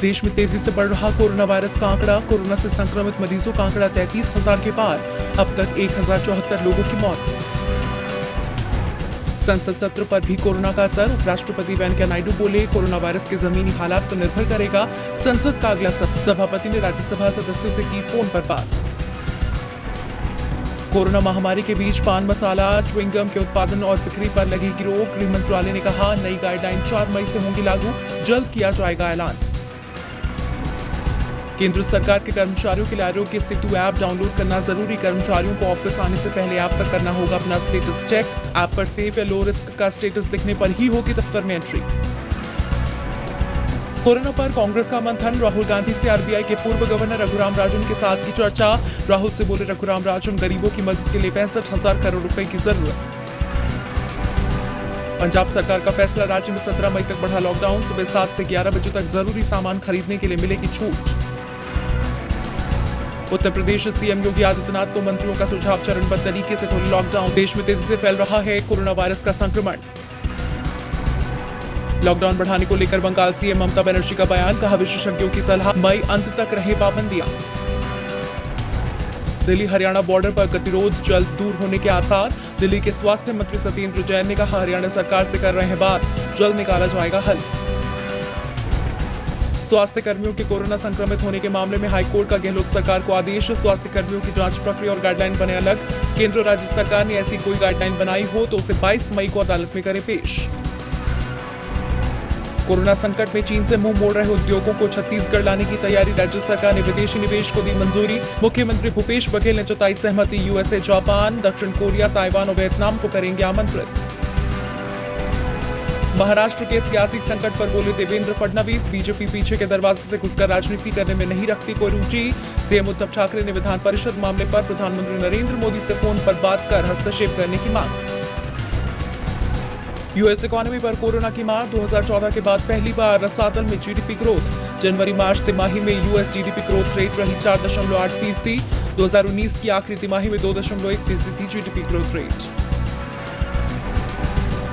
देश में तेजी से बढ़ रहा कोरोना वायरस का आंकड़ा। कोरोना से संक्रमित मरीजों का आंकड़ा 33,000 के पार। अब तक 1,074 लोगों की मौत। संसद सत्र पर भी कोरोना का असर। उपराष्ट्रपति वेंकैया नायडू बोले, कोरोना वायरस के जमीनी हालात पर निर्भर करेगा संसद का अगला सत्र। सभापति ने राज्यसभा सदस्यों से की फोन पर बात। कोरोना महामारी के बीच पान मसाला च्युइंगम के उत्पादन और बिक्री पर लगेगी रोक। गृह मंत्रालय ने कहा, नई गाइडलाइन 4 मई से होंगी लागू, जल्द किया जाएगा ऐलान। केंद्र सरकार के कर्मचारियों के लिए आरोग्य सेतु ऐप डाउनलोड करना जरूरी। कर्मचारियों को ऑफिस आने से पहले ऐप पर करना होगा अपना स्टेटस चेक। ऐप पर सेफ या लो रिस्क का स्टेटस दिखने पर ही होगी दफ्तर में एंट्री। कोरोना पर कांग्रेस का मंथन। राहुल गांधी से आरबीआई के पूर्व गवर्नर रघुराम राजन के साथ की चर्चा। राहुल से बोले रघुराम राजन, गरीबों की मदद के लिए 65,000 करोड़ रुपए की जरूरत। पंजाब सरकार का फैसला, राज्य में 17 मई तक बढ़ा लॉकडाउन। सुबह 7 से 11 बजे तक जरूरी सामान खरीदने के लिए मिलेगी छूट। उत्तर प्रदेश सीएम योगी आदित्यनाथ को मंत्रियों का सुझाव, चरणबद्ध तरीके से खोले लॉकडाउन। देश में तेजी से फैल रहा है कोरोना वायरस का संक्रमण। लॉकडाउन बढ़ाने को लेकर बंगाल सीएम ममता बनर्जी का बयान। कहा, विशेषज्ञों की सलाह, मई अंत तक रहे पाबंदियां। दिल्ली हरियाणा बॉर्डर पर गतिरोध जल्द दूर होने के आसार। दिल्ली के स्वास्थ्य मंत्री सत्येंद्र जैन ने कहा, हरियाणा सरकार से कर रहे हैं बात, जल्द निकाला जाएगा हल। स्वास्थ्य कर्मियों के कोरोना संक्रमित होने के मामले में हाईकोर्ट का गहलोत सरकार को आदेश। स्वास्थ्य कर्मियों की जांच प्रक्रिया और गाइडलाइन बने अलग। केंद्र राज्य सरकार ने ऐसी कोई गाइडलाइन बनाई हो तो उसे 22 मई को अदालत में करे पेश। कोरोना संकट में चीन से मुंह मोड़ रहे उद्योगों को छत्तीसगढ़ लाने की तैयारी। राज्य सरकार ने विदेशी निवेश को दी मंजूरी। मुख्यमंत्री भूपेश बघेल ने जताई सहमति। यूएसए, जापान, दक्षिण कोरिया, ताइवान और वियतनाम को करेंगे आमंत्रित। महाराष्ट्र के सियासी संकट पर बोले देवेंद्र फडणवीस, बीजेपी पीछे के दरवाजे से घुसकर राजनीति करने में नहीं रखती कोई रुचि। सीएम उद्धव ठाकरे ने विधान परिषद मामले पर प्रधानमंत्री नरेंद्र मोदी से फोन पर बात कर हस्तक्षेप करने की मांग। यूएस इकोनॉमी पर कोरोना की मार। 2014 के बाद पहली बार रसातल में जीडीपी ग्रोथ। जनवरी मार्च तिमाही में यूएस जीडीपी ग्रोथ रेट रही 4.8%। 2019 की आखिरी तिमाही में 2.1% थी जीडीपी ग्रोथ रेट।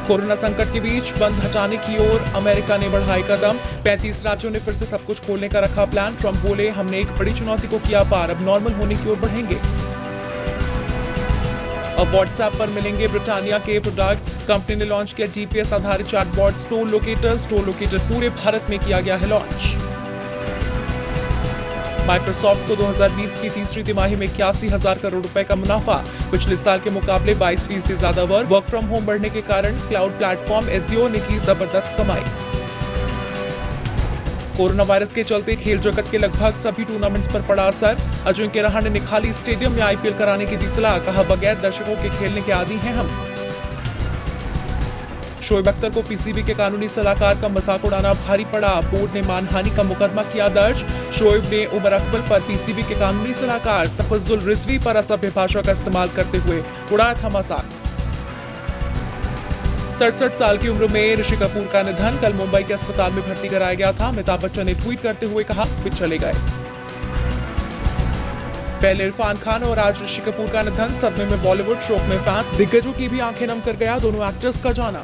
कोरोना संकट के बीच बंद हटाने की ओर अमेरिका ने बढ़ाए कदम। 35 राज्यों ने फिर से सब कुछ खोलने का रखा प्लान। ट्रंप बोले, हमने एक बड़ी चुनौती को किया पार, अब नॉर्मल होने की ओर बढ़ेंगे। अब व्हाट्सएप पर मिलेंगे ब्रिटानिया के प्रोडक्ट्स। कंपनी ने लॉन्च किया जीपीएस आधारित chatbot store locator. Store locator पूरे भारत में किया गया है लॉन्च। माइक्रोसॉफ्ट को 2020 की तीसरी तिमाही में 81,000 करोड़ रुपए का मुनाफा। पिछले साल के मुकाबले 22% ज्यादा वर्क फ्रॉम होम बढ़ने के कारण क्लाउड प्लेटफॉर्म एजियो ने की जबरदस्त कमाई। कोरोना वायरस के चलते खेल जगत के लगभग सभी टूर्नामेंट्स पर पड़ा असर। अजिंक्य रहाणे ने निखाली स्टेडियम में आईपीएल कराने की दी सलाह। कहा, बगैर दर्शकों के खेलने के आदी हैं हम। शोएब अख्तर को पीसीबी के कानूनी सलाहकार का मजाक उड़ाना भारी पड़ा। बोर्ड ने मानहानि का मुकदमा किया दर्ज। शोएब ने उमर अकबर पर पीसीबी के कानूनी सलाहकार तफज्जुल रिजवी पर असभ्य भाषा का इस्तेमाल करते हुए उड़ाया था मजाक। 67 साल की उम्र में ऋषि कपूर का निधन। कल मुंबई के अस्पताल में भर्ती कराया गया था। अमिताभ बच्चन ने ट्वीट करते हुए कहा, वे चले गए। पहले इरफान खान और आज ऋषि कपूर का निधन। सदमे में बॉलीवुड, शोक में फैन। दिग्गजों की भी आंखें नम कर गया दोनों एक्टर्स का जाना।